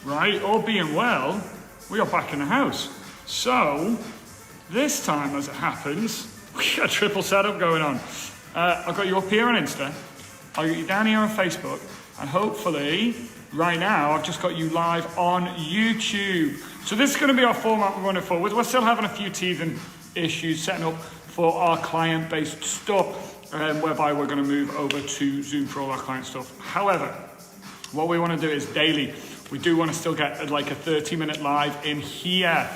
right, all being well, we are back in the house. So, this time as it happens, we got a triple setup going on. I've got you up here on Insta, I've got you down here on Facebook, and hopefully, right now, I've just got you live on YouTube. So this is going to be our format we're running forward. We're still having a few teething issues setting up for our client-based stuff, whereby we're going to move over to Zoom for all our client stuff. However, what we want to do is daily. We do want to still get like a 30-minute live in here.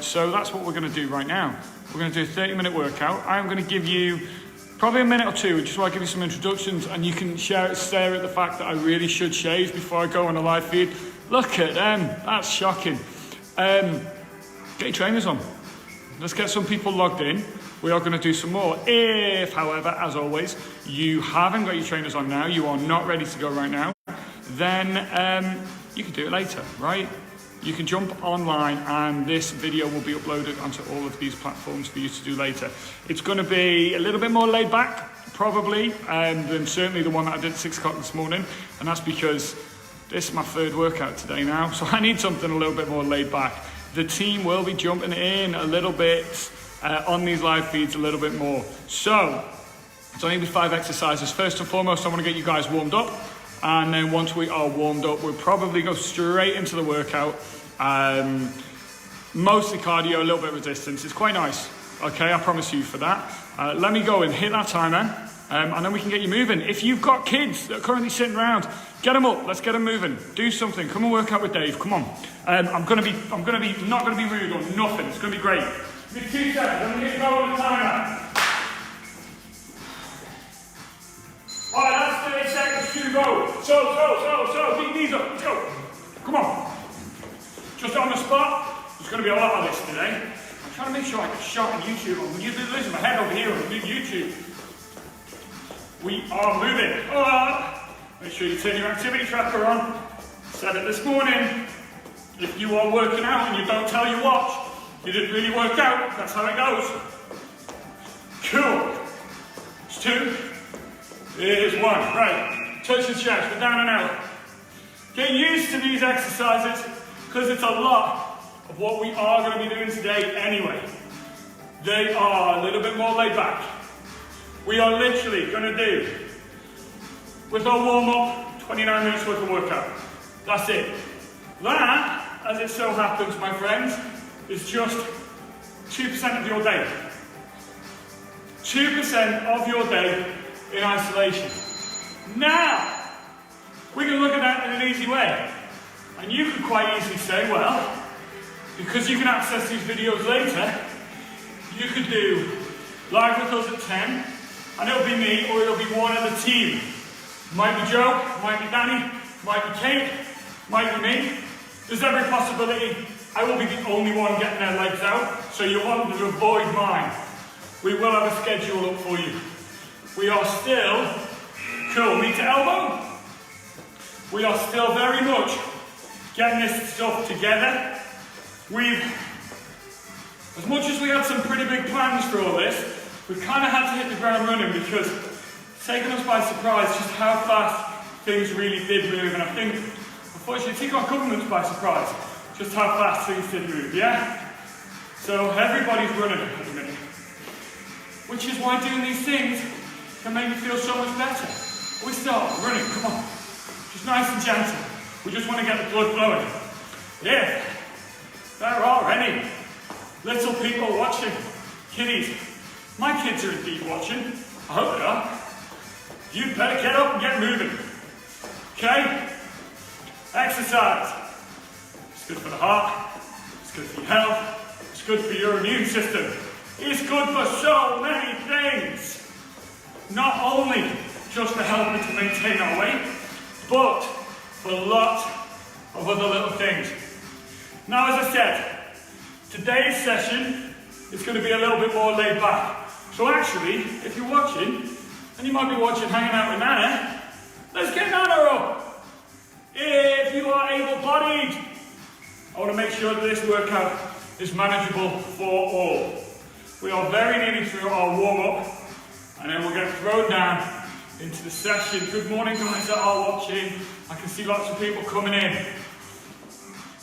So that's what we're going to do right now. We're going to do a 30-minute workout. I'm going to give you probably a minute or two, just while I give you some introductions, and you can stare at the fact that I really should shave before I go on a live feed. Look at them, that's shocking. Get your trainers on. Let's get some people logged in. We are going to do some more. If, however, as always, you haven't got your trainers on now, you are not ready to go right now, then you can do it later, right? You can jump online and this video will be uploaded onto all of these platforms for you to do later. It's going to be a little bit more laid back, probably, than certainly the one that I did at 6 o'clock this morning. And that's because this is my third workout today now, so I need something a little bit more laid back. The team will be jumping in a little bit on these live feeds a little bit more. So, it's only 5 exercises. First and foremost, I want to get you guys warmed up. And then once we are warmed up, we'll probably go straight into the workout. Mostly cardio, a little bit of resistance. It's quite nice, okay? I promise you for that. Let me go and hit that timer, and then we can get you moving. If you've got kids that are currently sitting around, get them up. Let's get them moving. Do something. Come and work out with Dave. Come on. I'm gonna be not gonna be rude or nothing. It's gonna be great. Give me 2 seconds. I'm gonna get going with the timer. All right, that's 30 seconds to go. So, keep these up, let's go. Come on. Just on the spot. There's going to be a lot of this today. I'm trying to make sure I get shot on YouTube. I'm going to listen, my head over here on YouTube. We are moving. Make sure you turn your activity tracker on. Said it this morning. If you are working out and you don't tell your watch, you didn't really work out. That's how it goes. Cool. It's 2. Here's 1. Right. Touch the chest. We're down and out. Get used to these exercises because it's a lot of what we are going to be doing today anyway. They are a little bit more laid back. We are literally going to do, with our warm-up, 29 minutes worth of workout. That's it. That, as it so happens, my friends, is just 2% of your day. 2% of your day in isolation. Now, we can look at that in an easy way. And you could quite easily say, well, because you can access these videos later, you could do live with us at 10, and it'll be me or it'll be one of the team. Might be Joe, might be Danny, might be Kate, might be me. There's every possibility I will be the only one getting their legs out, so you want to avoid mine. We will have a schedule up for you. We are still, cool, knee to elbow. We are still very much getting this stuff together. As much as we had some pretty big plans for all this, we kind of had to hit the ground running because it's taken us by surprise just how fast things really did move. And I think, unfortunately, it took our governments by surprise just how fast things did move, yeah? So everybody's running at the minute. Which is why doing these things can make me feel so much better. We start running, come on. Just nice and gentle. We just want to get the blood flowing. If there are any little people watching, kiddies, my kids are indeed watching. I hope they are. You'd better get up and get moving. Okay? Exercise. It's good for the heart. It's good for your health. It's good for your immune system. It's good for so many things. Not only just to help us to maintain our weight, but for lots of other little things. Now, as I said, today's session is going to be a little bit more laid back. So actually, if you're watching, and you might be watching hanging out with Nana, let's get Nana up. If you are able-bodied, I want to make sure that this workout is manageable for all. We are very nearly through our warm-up, and then we'll get thrown down into the session. Good morning, guys that are watching. I can see lots of people coming in.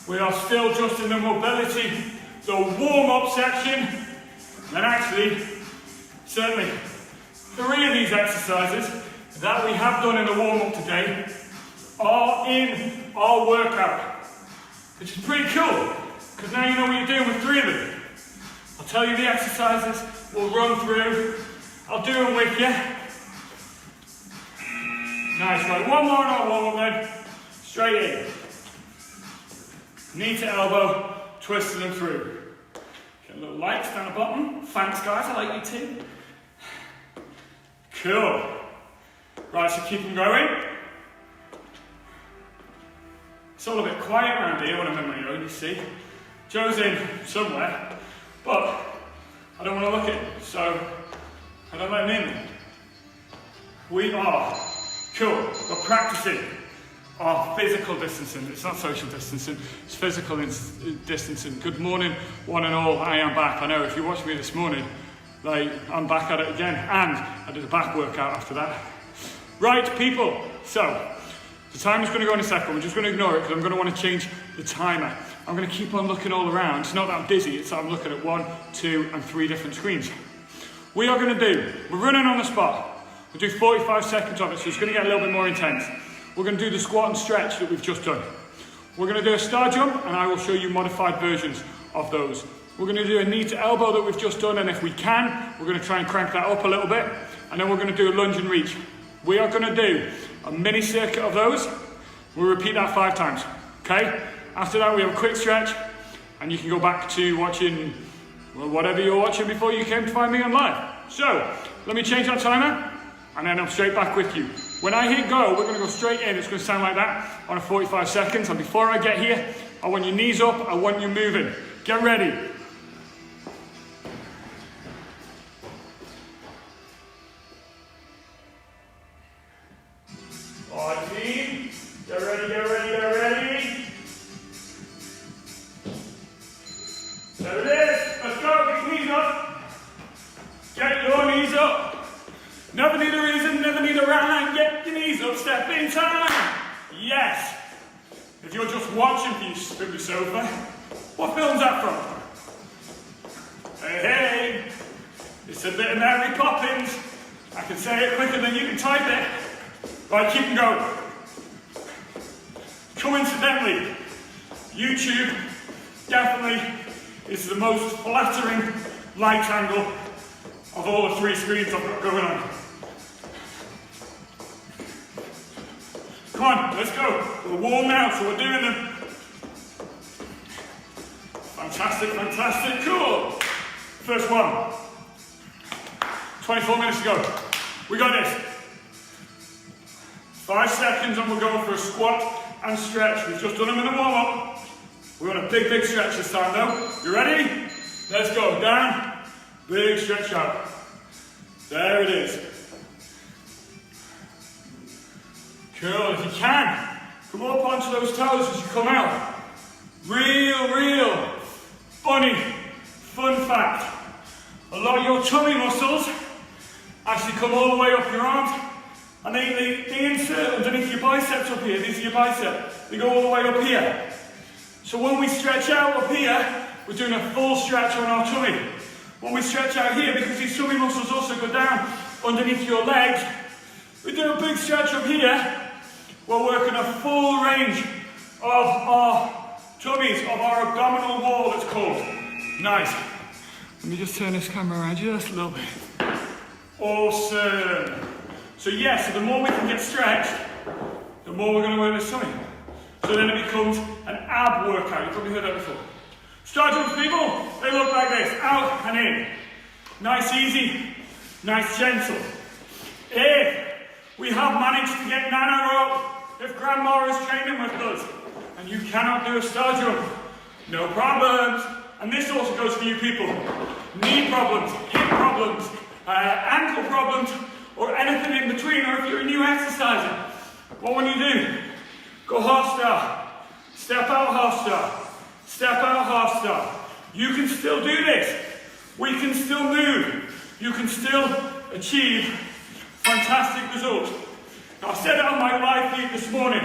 We are still just in the mobility, the warm-up section. And actually, certainly, 3 of these exercises that we have done in the warm-up today are in our workout, which is pretty cool, because now you know what you're doing with 3 of them. I'll tell you the exercises, we'll run through, I'll do them with you. Nice, right, one more in our warm-up then, straight in. Knee to elbow, twisting them through. Get a little lights down the bottom. Thanks guys, I like you too. Cool. Right, so keep them going. It's all a bit quiet around here when I'm in my own, you see. Joe's in somewhere, but I don't want to look at him, so I don't let him in. We are cool. We're practicing our physical distancing. It's not social distancing, it's physical distancing. Good morning, one and all. I am back. I know if you watched me this morning, like, I'm back at it again, and I did a back workout after that. Right, people, so the timer's going to go in a second. We're just going to ignore it because I'm going to want to change the timer. I'm going to keep on looking all around. It's not that I'm dizzy, it's that I'm looking at 1, 2, and 3 different screens. We are going to do, we're running on the spot. We'll do 45 seconds of it, so it's going to get a little bit more intense. We're going to do the squat and stretch that we've just done. We're going to do a star jump, and I will show you modified versions of those. We're going to do a knee to elbow that we've just done, and if we can, we're going to try and crank that up a little bit, and then we're going to do a lunge and reach. We are going to do a mini circuit of those. We'll repeat that 5 times, okay? After that, we have a quick stretch, and you can go back to watching, well, whatever you're watching before you came to find me on live. So, let me change that timer, and then I'm straight back with you. When I hit go, we're going to go straight in. It's going to sound like that on a 45 seconds. And before I get here, I want your knees up. I want you moving. Get ready. All right, team. Get ready, get ready, get ready. There it is. Let's go. Get your knees up. Get your knees up. Never need a reason, never need a rhyme. Get your knees up, step in time. Yes. If you're just watching from the sofa, what film's that from? Hey, hey. It's a bit of Mary Poppins. I can say it quicker than you can type it. Right, keep them going. Coincidentally, YouTube definitely is the most flattering light angle of all the 3 screens I've got going on. Come on, let's go. We're warm now, so we're doing them. Fantastic, fantastic, cool. First one. 24 minutes to go. We got this. 5 seconds and we're going for a squat and stretch. We've just done them in the warm-up. We want a big, big stretch this time though. You ready? Let's go. Down. Big stretch out. There it is. Cool. If you can, come up onto those toes as you come out. Real funny fun fact. A lot of your tummy muscles actually come all the way up your arms, and they insert underneath your biceps up here. These are your biceps. They go all the way up here. So when we stretch out up here, we're doing a full stretch on our tummy. When we stretch out here, because these tummy muscles also go down underneath your legs, we do a big stretch up here. We're working a full range of our tummies, of our abdominal wall, it's called. Nice. Let me just turn this camera around just a little bit. Awesome. So yes, so the more we can get stretched, the more we're going to work this tummy. So then it becomes an ab workout. You've probably heard that before. Star jumps, people, they look like this. Out and in. Nice, easy. Nice, gentle. If we have managed to get Nana up, if Grandma is training with us, and you cannot do a star jump, no problems. And this also goes for you people. Knee problems, hip problems, ankle problems, or anything in between, or if you're a new exerciser. What will you do? Go half star, step out half star, step out half star. You can still do this. We can still move. You can still achieve fantastic results. Now, I said it on my live feed this morning.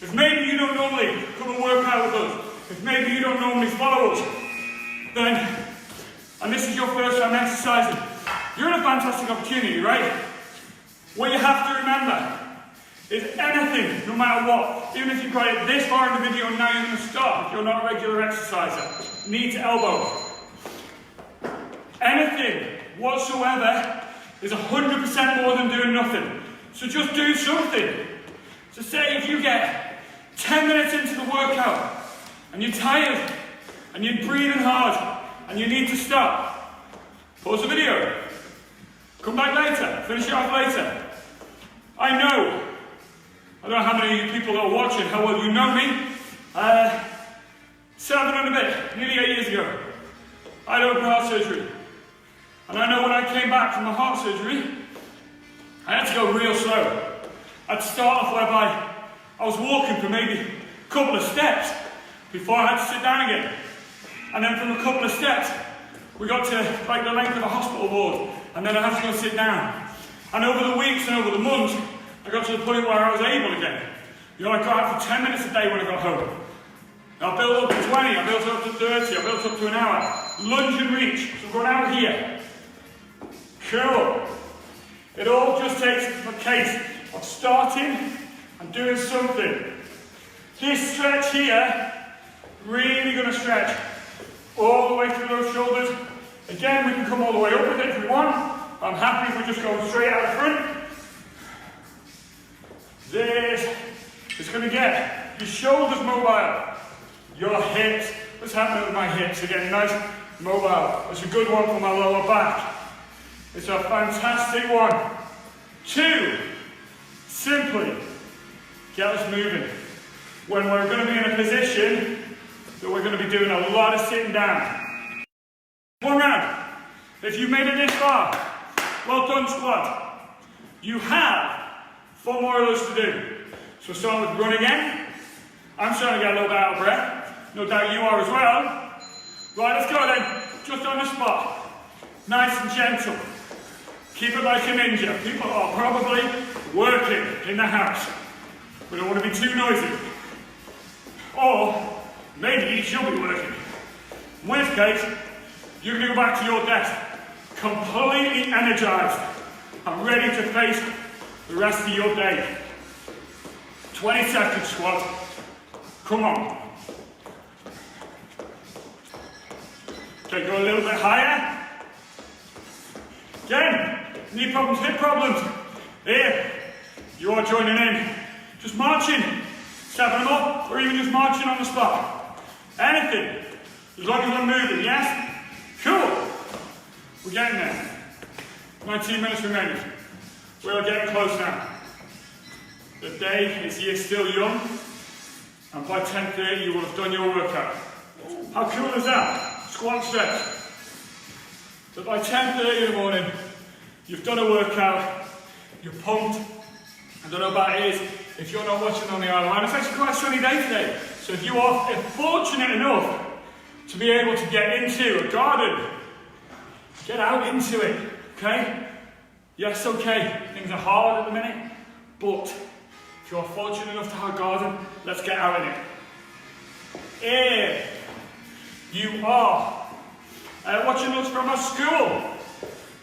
If maybe you don't normally come and work out with us, if maybe you don't normally follow us, then, and this is your first time exercising, you're in a fantastic opportunity, right? What you have to remember is anything, no matter what, even if you've got it this far in the video and now you're going to stop, if you're not a regular exerciser, knee to elbow, anything whatsoever is 100% more than doing nothing. So just do something. So say if you get 10 minutes into the workout and you're tired and you're breathing hard and you need to stop, pause the video, come back later, finish it off later. I don't know how many people are watching, how well you know me. 7 and a bit, nearly 8 years ago, I had open heart surgery. And I know when I came back from my heart surgery, I had to go real slow. I'd start off whereby I was walking for maybe a couple of steps before I had to sit down again. And then from a couple of steps, we got to like the length of a hospital ward, and then I had to go sit down. And over the weeks and over the months, I got to the point where I was able again. You know, I got out for 10 minutes a day when I got home. I built up to 20, I built up to 30, I built up to an hour. Lunge and reach, so going out here. Cool. It all just takes a case of starting and doing something. This stretch here, really going to stretch all the way through those shoulders. Again, we can come all the way up with it if we want. I'm happy if we just go straight out the front. This is going to get your shoulders mobile. Your hips, what's happening with my hips? They're getting nice mobile. That's a good one for my lower back. It's a fantastic one. 2, simply get us moving. When we're going to be in a position that we're going to be doing a lot of sitting down. 1 round. If you made it this far, well done, squad. You have 4 more of those to do. So start with run again. I'm starting to get a little bit out of breath. No doubt you are as well. Right, let's go then. Just on the spot. Nice and gentle. Keep it like a ninja. People are probably working in the house. We don't want to be too noisy. Or maybe you should be working. In which case, you're going to go back to your desk completely energized and ready to face the rest of your day. 20 seconds, squad. Come on. Okay, go a little bit higher. Again, knee problems, hip problems. Here, you are joining in. Just marching, stepping them up, or even just marching on the spot. Anything, as long as we're moving, yes? Cool. We're getting there. 19 minutes remaining. We are getting close now. The day is here still young, and by 10:30 you will have done your workout. How cool is that? Squat stretch. So by 10:30 in the morning, you've done a workout, you're pumped. I don't know about it is, if you're not watching on the Isle of Man, it's actually quite a sunny day today. So if you are fortunate enough to be able to get into a garden, get out into it, okay? Yes, okay, things are hard at the minute, but if you're fortunate enough to have a garden, let's get out in it. If you are watching us from a school,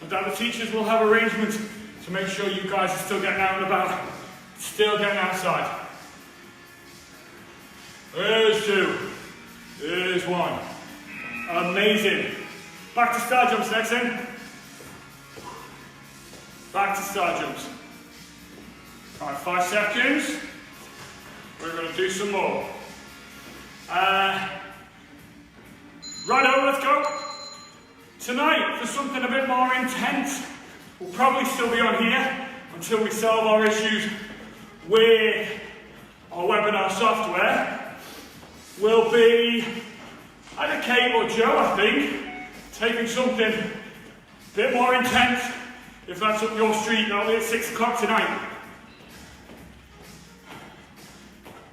and that the teachers will have arrangements to make sure you guys are still getting out and about, still getting outside. There's 2, there's 1. Amazing. Back to star jumps next then. Back to star jumps. Alright, 5 seconds. We're going to do some more. Righto, let's go. Tonight, for something a bit more intense, we'll probably still be on here until we solve our issues with our webinar software. Will be either Kate or Joe, I think, taking something a bit more intense. If that's up your street, that'll be at 6 o'clock tonight.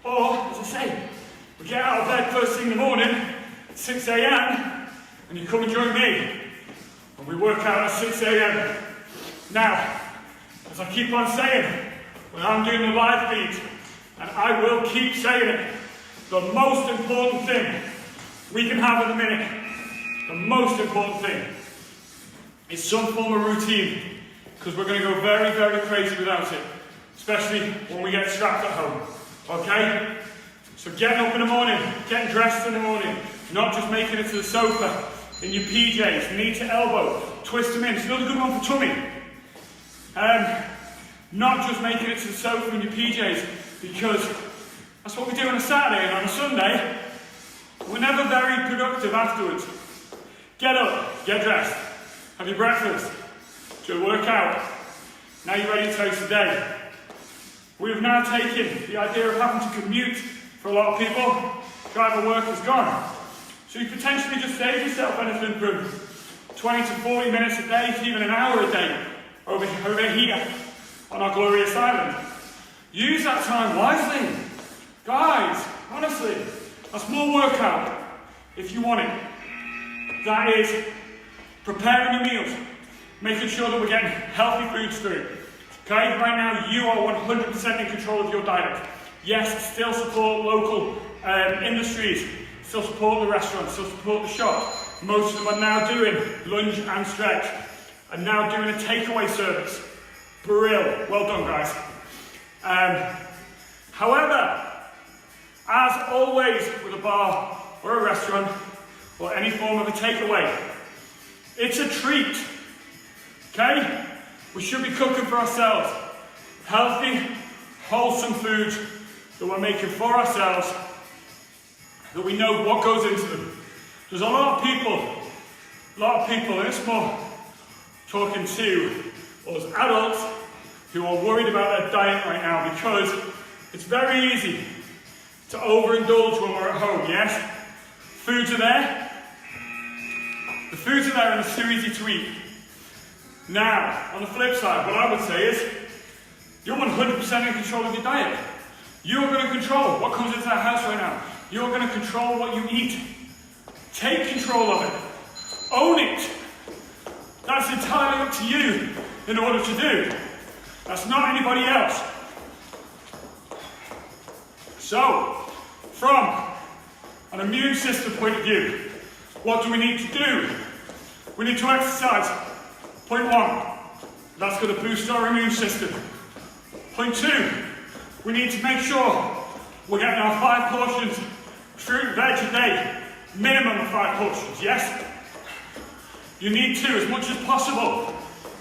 Or, as I say, we get out of bed first thing in the morning, at 6 a.m, and you come and join me, and we work out at 6 a.m. Now, as I keep on saying, when I'm doing the live feed, and I will keep saying it, the most important thing we can have at the minute, the most important thing, is some form of routine, because we're going to go very, very crazy without it, especially when we get strapped at home, okay? So getting up in the morning, getting dressed in the morning, not just making it to the sofa in your PJs, knee to elbow, twist them in. It's another good one for tummy. Not just making it to the sofa in your PJs, because that's what we do on a Saturday, and on a Sunday, we're never very productive afterwards. Get up, get dressed, have your breakfast, do a workout. Now you're ready to face the day. We have now taken the idea of having to commute for a lot of people. Driver work is gone. So you potentially just save yourself anything from 20 to 40 minutes a day, to even an hour a day, over here on our glorious island. Use that time wisely. Guys, honestly, a small workout, if you want it. That is preparing your meals, making sure that we're getting healthy foods through. Okay, right now you are 100% in control of your diet. Yes, still support local industries, still support the restaurants, still support the shop. Most of them are now doing lunge and stretch, and now doing a takeaway service. Brilliant, well done guys. However, as always with a bar or a restaurant or any form of a takeaway, it's a treat, okay? We should be cooking for ourselves. Healthy, wholesome food that we're making for ourselves, that we know what goes into them. There's a lot of people, and it's more talking to us adults who are worried about their diet right now, because it's very easy to overindulge when we're at home, yes? Foods are there. The foods are there and it's too easy to eat. Now, on the flip side, what I would say is, you're 100% in control of your diet. You're going to control what comes into that house right now. You're going to control what you eat. Take control of it. Own it. That's entirely up to you in order to do. That's not anybody else. So, from an immune system point of view, what do we need to do? We need to exercise. Point 1, that's going to boost our immune system. Point 2, we need to make sure we're getting our 5 portions fruit, veg a day. Minimum of 5 portions, yes? You need to, as much as possible,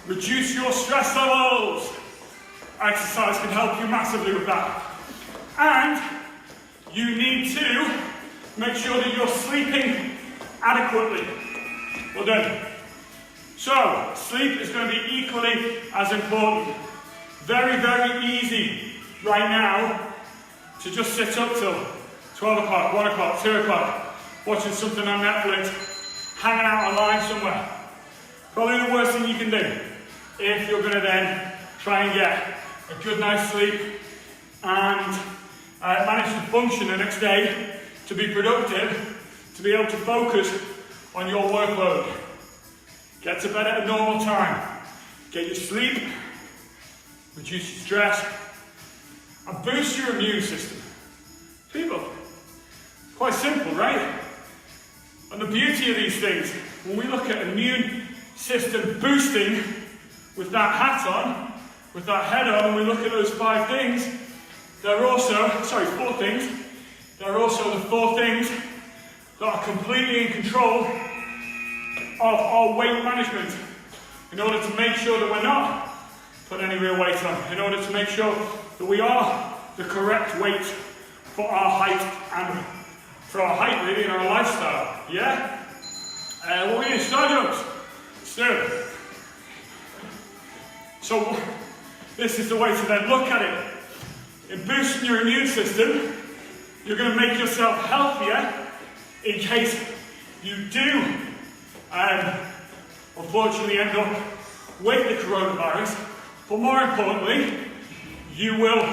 reduce your stress levels. Exercise can help you massively with that. And you need to make sure that you're sleeping adequately. Well done. So, sleep is going to be equally as important. Very, very easy right now to just sit up till 12 o'clock, 1 o'clock, 2 o'clock, watching something on Netflix, hanging out online somewhere. Probably the worst thing you can do if you're going to then try and get a good night's sleep and manage to function the next day, to be productive, to be able to focus on your workload. Get to bed at a normal time, get your sleep, reduce your stress, and boost your immune system. People, quite simple, right? And the beauty of these things, when we look at immune system boosting with that hat on, with that head on, and we look at those 5 things, they're also, 4 things, they're also the 4 things that are completely in control of our weight management, in order to make sure that we're not putting any real weight on, in order to make sure that we are the correct weight for our height and for our height really and our lifestyle, yeah? What we need, startups, still. So this is the way to then look at it. In boosting your immune system, you're going to make yourself healthier in case you do unfortunately end up with the coronavirus, but more importantly, you will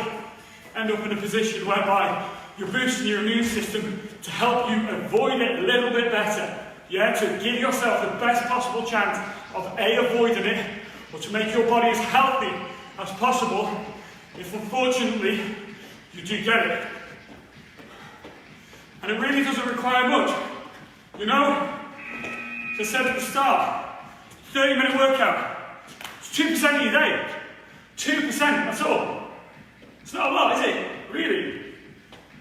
end up in a position whereby you're boosting your immune system to help you avoid it a little bit better, yeah, to give yourself the best possible chance of avoiding it, or to make your body as healthy as possible if unfortunately You do get it. And it really doesn't require much. You know, as I said at the start, 30-minute workout. It's 2% of your day. 2%, that's all. It's not a lot, is it? Really?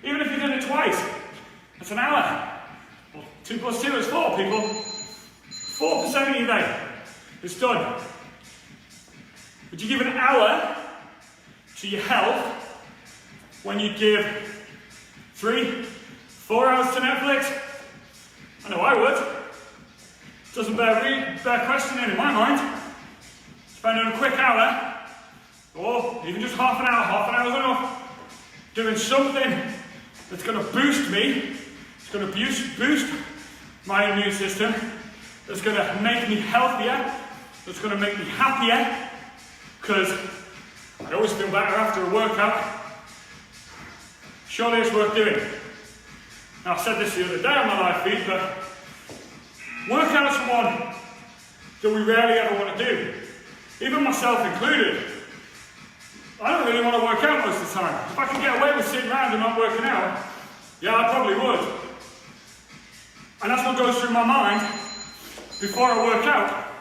Even if you did it twice, that's an hour. Well, 2 plus 2 is 4, people. 4% of your day. It's done. Would you give an hour to your health when you give 3, 4 hours to Netflix? I know I would. Doesn't bear questioning in my mind. Spending a quick hour, or even just half an hour's enough, doing something that's going to boost me, it's going to boost my immune system, that's going to make me healthier, that's going to make me happier, because I always feel better after a workout. Surely it's worth doing. Now, I said this the other day on my live feed, but workouts are one that we rarely ever want to do. Even myself included. I don't really want to work out most of the time. If I could get away with sitting around and not working out, yeah, I probably would. And that's what goes through my mind before I work out.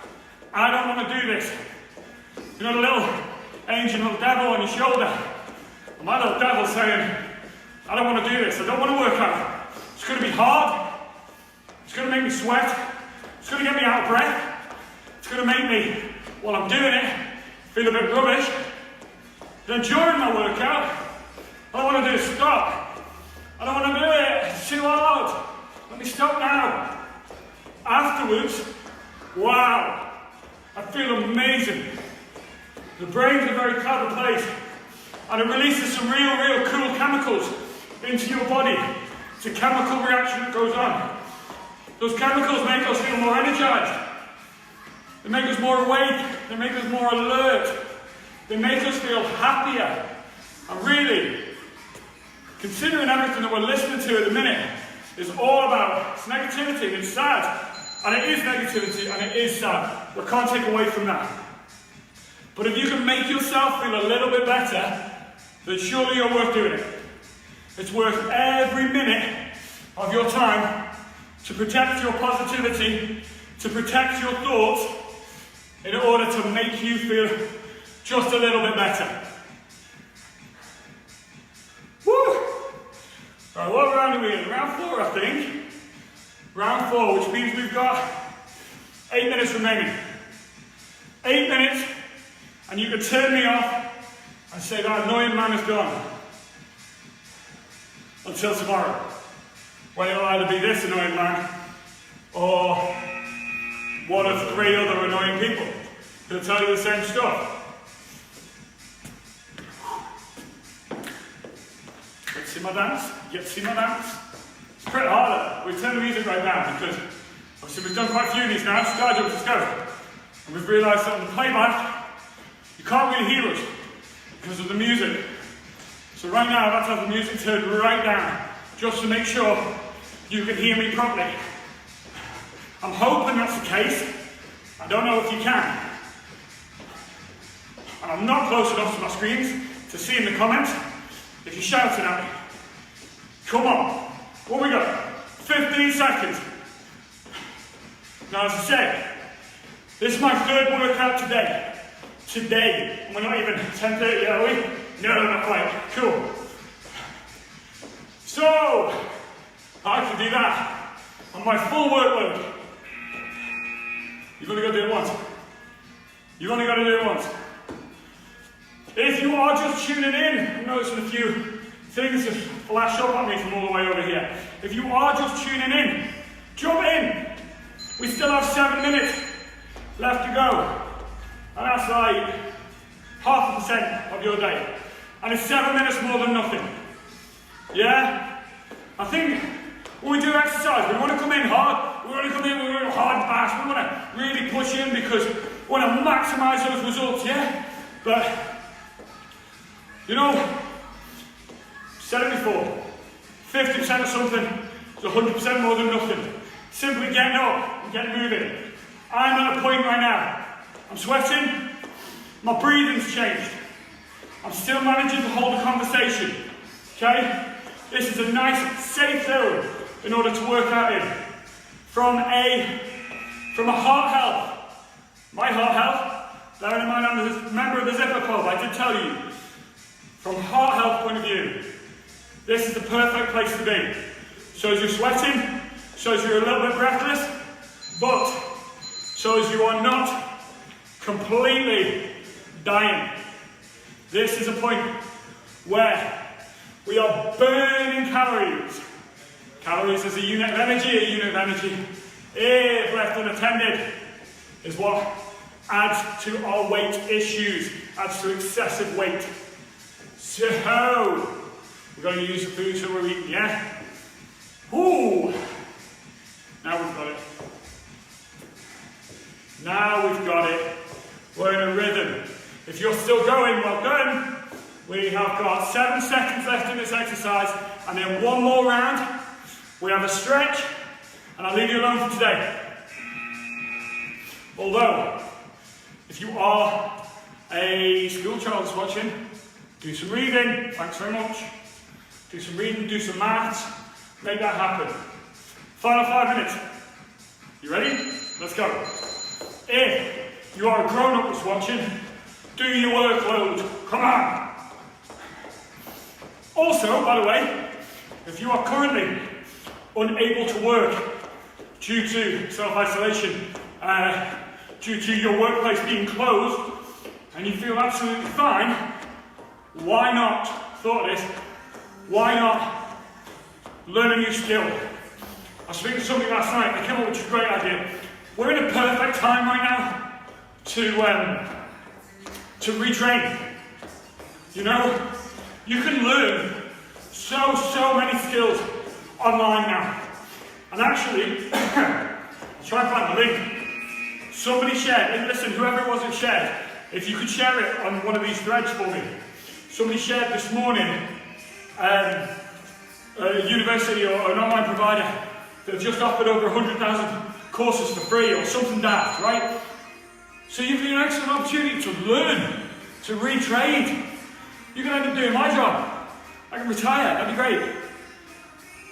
I don't want to do this. You know the little angel, little devil on your shoulder? My little devil saying, I don't want to do this. I don't want to work out. It's going to be hard. It's going to make me sweat. It's going to get me out of breath. It's going to make me, while I'm doing it, feel a bit rubbish. Then during my workout, all I want to do is stop. I don't want to do it. It's too hard. Let me stop now. Afterwards, wow, I feel amazing. The brain's a very clever place, and it releases some real cool chemicals into your body. It's a chemical reaction that goes on. Those chemicals make us feel more energized. They make us more awake. They make us more alert. They make us feel happier. And really, considering everything that we're listening to at the minute is all about it's negativity and it's sad. And it is negativity and it is sad. We can't take away from that. But if you can make yourself feel a little bit better, then surely you're worth doing it. It's worth every minute of your time to protect your positivity, to protect your thoughts, in order to make you feel just a little bit better. Woo! Right, what round are we in? Round 4, I think. Round 4, which means we've got 8 minutes remaining. 8 minutes, and you can turn me off and say that annoying man is gone. Until tomorrow, when it'll either be this annoying man or one of 3 other annoying people who'll tell you the same stuff. Get to see my dance? You get to see my dance? It's pretty hard. We've turned the music right down because obviously we've done quite a few of these now. Sky jumps, let's go. And we've realised that on the playback, you can't really hear us because of the music. So right now, I've had to have the music turned right down, just to make sure you can hear me properly. I'm hoping that's the case. I don't know if you can. And I'm not close enough to my screens to see in the comments if you're shouting at me. Come on. What we got? 15 seconds. Now, as I said, this is my 3rd workout today. Today. And we're not even 10:30 yet, are we? No, not quite. Cool. So, I can do that on my full workload. You've only got to do it once. You've only got to do it once. If you are just tuning in, I'm noticing a few things that flash up at me from all the way over here. If you are just tuning in, jump in. We still have 7 minutes left to go. And that's like 0.5% of your day. And it's 7 minutes more than nothing. Yeah? I think when we do exercise, we want to come in hard. We want to come in with a hard bash. We want to really push in because we want to maximise those results, yeah? But, you know, said it before, 50% of something is 100% more than nothing. Simply getting up and getting moving. I'm at a point right now. I'm sweating. My breathing's changed. I'm still managing to hold a conversation. Okay? This is a nice, safe zone in order to work out in. From a heart health, my heart health, bearing in mind I'm a member of the Zipper Club, I did tell you, from heart health point of view, this is the perfect place to be. Shows you're sweating, shows you're a little bit breathless, but shows you are not completely dying. This is a point where we are burning calories. Calories is a unit of energy, if left unattended, is what adds to our weight issues, adds to excessive weight. So, we're going to use the food that we're eating, yeah? Ooh! Now we've got it. Now we've got it. We're in a rhythm. If you're still going, well done. We have got 7 seconds left in this exercise, and then one more round. We have a stretch, and I'll leave you alone for today. Although, if you are a school child that's watching, do some reading, thanks very much. Do some reading, do some maths, make that happen. Final 5 minutes. You ready? Let's go. If you are a grown-up that's watching, do your workload. Come on. Also, by the way, if you are currently unable to work due to self-isolation, due to your workplace being closed, and you feel absolutely fine, why not, thought of this, why not learn a new skill? I was speaking to somebody last night, they came up with a great idea. We're in a perfect time right now to retrain. You know, you can learn so many skills online now. And actually, I'll try and find the link. Somebody shared, and listen, whoever it was that shared, if you could share it on one of these threads for me. Somebody shared this morning a university or an online provider that have just offered over 100,000 courses for free or something daft, right? So you've got an excellent opportunity to learn, to retrade. You can end up doing my job. I can retire, that'd be great.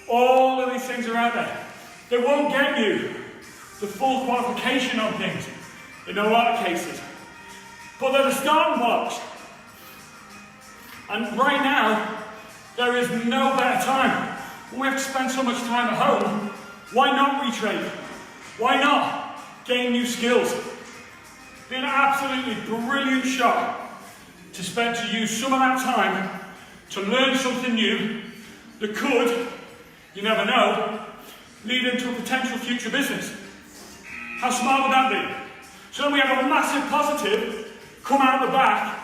All of these things are out there. They won't get you the full qualification on things in a lot of cases. But they're the starting blocks. And right now, there is no better time. When we have to spend so much time at home, why not retrade? Why not gain new skills? It'd be an absolutely brilliant shot to use some of that time to learn something new that could, you never know, lead into a potential future business. How smart would that be? So then we have a massive positive come out the back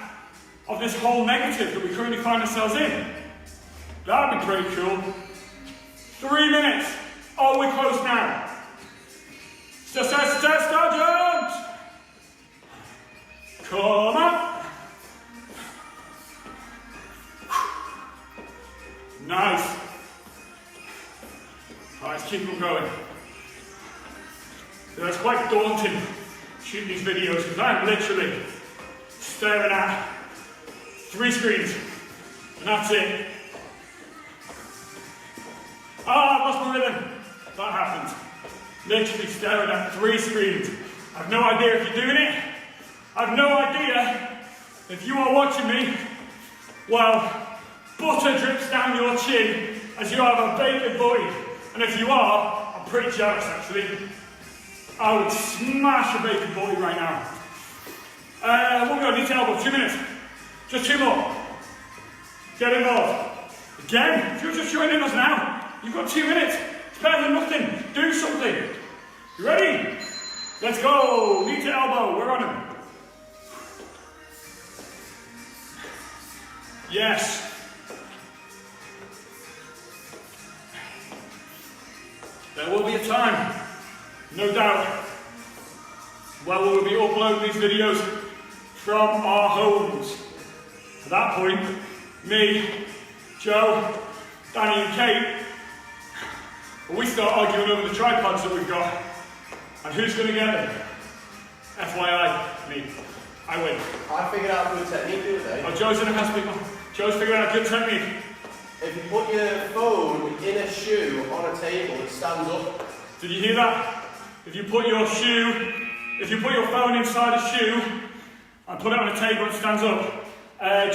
of this whole negative that we currently find ourselves in. That'd be pretty cool. 3 minutes. Oh, we're close now. Sergeant! Come on. Nice. Let's keep them going. It's quite daunting shooting these videos because I'm literally staring at 3 screens and that's it. I've lost my rhythm. That happens. Literally staring at 3 screens. I've no idea if you're doing it. I've no idea if you are watching me. Well, butter drips down your chin as you have a bacon butty. And if you are, I'm pretty jealous actually. I would smash a bacon butty right now. We'll go knee to elbow, 2 minutes. Just 2 more. Get involved. Again, if you're just joining us now, you've got 2 minutes. It's better than nothing. Do something. You ready? Let's go. Knee to elbow. We're on them. Yes. There will be a time, no doubt, where we will be uploading these videos from our homes. At that point, me, Joe, Danny and Kate, we start arguing over the tripods that we've got. And who's going to get them? FYI, me. I win. I figured out a good technique the other day. Oh, Joe's in the hospital. Joe's figured out a good technique. If you put your phone in a shoe on a table, it stands up. Did you hear that? If you put your phone inside a shoe and put it on a table, it stands up.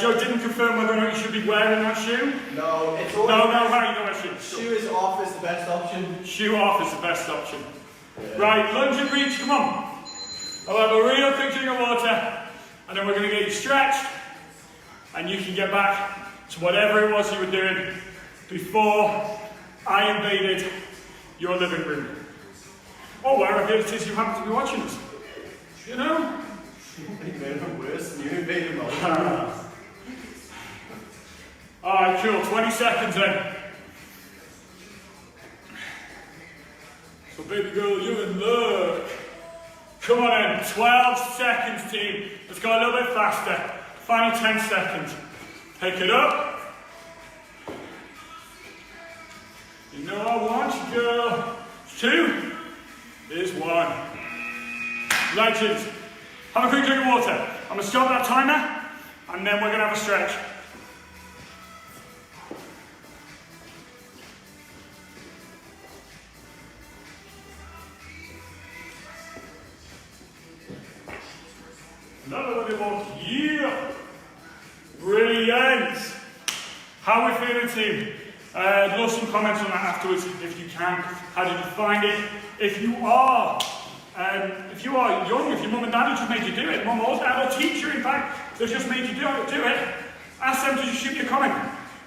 Joe didn't confirm whether or not you should be wearing that shoe. No, it's always... No, how you know that shoe? Shoe is off is the best option. Shoe off is the best option. Yeah. Right, lunge and reach, come on. I'll have a real quick drink of water, and then we're going to get you stretched, and you can get back to whatever it was you were doing before I invaded your living room. Or wherever it is you happen to be watching us. You know? You made it worse than you invaded my living room. Alright, cool. 20 seconds then. So baby girl, you're in luck. Come on in. 12 seconds, team. Let's go a little bit faster. Final 10 seconds. Pick it up. You know I want you, girl. 2. There's 1. Legends. Have a quick drink of water. I'm going to stop that timer, and then we're going to have a stretch. Another one more. Yeah. Brilliant. How are we feeling, team? Leave some comments on that afterwards if you can. How did you find it? If you are young, if your mum and dad have just made you do it, mum or dad or teacher, in fact, they've just made you do it, ask them to just shoot you a comment.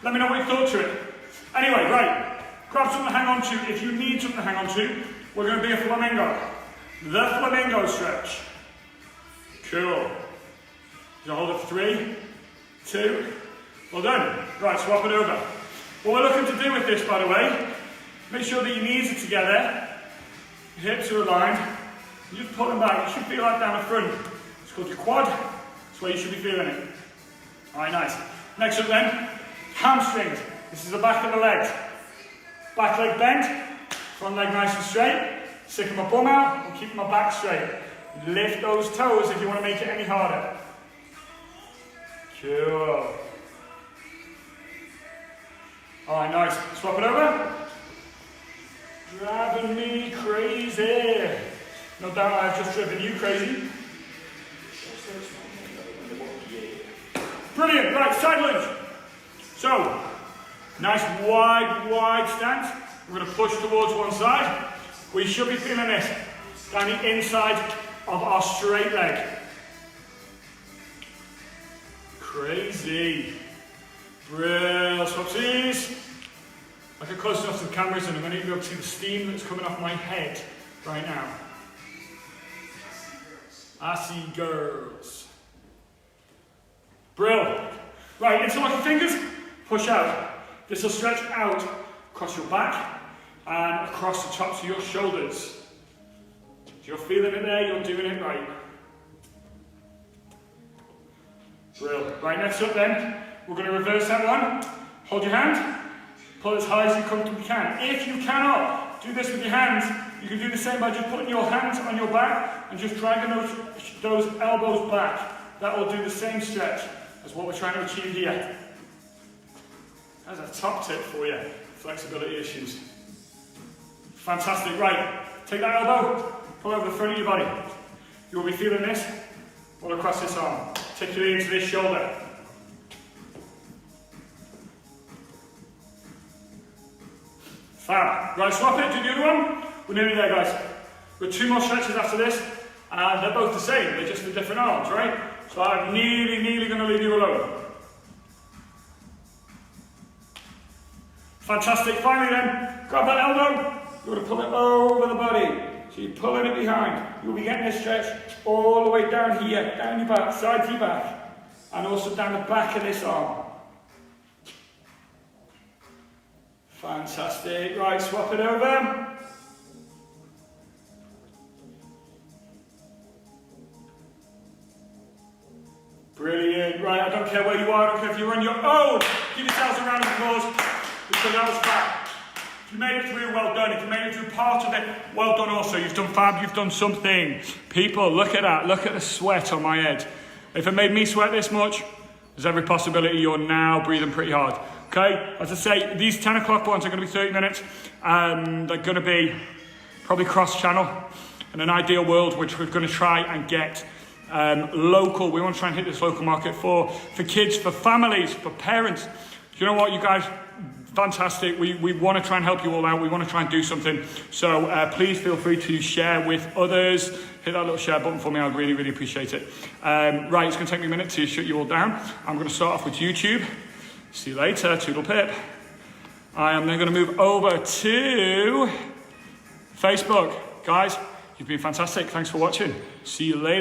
Let me know what you thought to it. Anyway, right, grab something to hang on to. If you need something to hang on to, we're going to be a flamingo. The flamingo stretch. Cool. You hold it for 3, 2, well done. Right, swap it over. What we're looking to do with this, by the way, make sure that your knees are together, your hips are aligned, you just pull them back. You should feel that down the front. It's called your quad. That's where you should be feeling it. Alright, nice. Next up then, hamstrings. This is the back of the legs. Back leg bent, front leg nice and straight. Sticking my bum out and keeping my back straight. Lift those toes if you want to make it any harder. Cool. Alright, nice. Swap it over. Driving me crazy. No doubt I've just driven you crazy. Brilliant. Right, side lunge. So, nice wide stance. We're going to push towards one side. We should be feeling this down the inside of our straight leg. Crazy. Brilliant. Swapsies. I get close enough to the cameras and I'm going to be able to see the steam that's coming off my head right now. I see girls. Brilliant. Right, interlock your fingers, push out. This will stretch out across your back and across the tops of your shoulders. If you're feeling it there, you're doing it right. Brilliant. Right, next up then, we're going to reverse that one. Hold your hand, pull as high as you comfortably can. If you cannot do this with your hands, you can do the same by just putting your hands on your back and just dragging those elbows back. That will do the same stretch as what we're trying to achieve here. That's a top tip for you, flexibility issues. Fantastic, right, take that elbow, pull over the front of your body. You'll be feeling this all across this arm, particularly into this shoulder. Fab. Right, swap it, do the other one. We're nearly there, guys. We've got 2 more stretches after this, and they're both the same, they're just the different arms, right? So I'm nearly going to leave you alone. Fantastic. Finally then, grab that elbow, you're going to pull it over the body. So you're pulling it behind. You'll be getting this stretch all the way down here, down your back, side to your back, and also down the back of this arm. Fantastic. Right, swap it over. Brilliant. Right, I don't care where you are, I don't care if you're on your own. Give yourselves a round of applause because that was fab. If you made it through, well done. If you made it through part of it, well done also. You've done fab, you've done something. People, look at that. Look at the sweat on my head. If it made me sweat this much, there's every possibility you're now breathing pretty hard. Okay, as I say, these 10 o'clock ones are going to be 30 minutes. They're going to be probably cross-channel. In an ideal world, which we're going to try and get local. We want to try and hit this local market for kids, for families, for parents. You know what, you guys? Fantastic. We want to try and help you all out. We want to try and do something. So please feel free to share with others. Hit that little share button for me. I'd really, really appreciate it. Right, it's going to take me a minute to shut you all down. I'm going to start off with YouTube. See you later. Toodle pip. I am then going to move over to Facebook. Guys, you've been fantastic. Thanks for watching. See you later.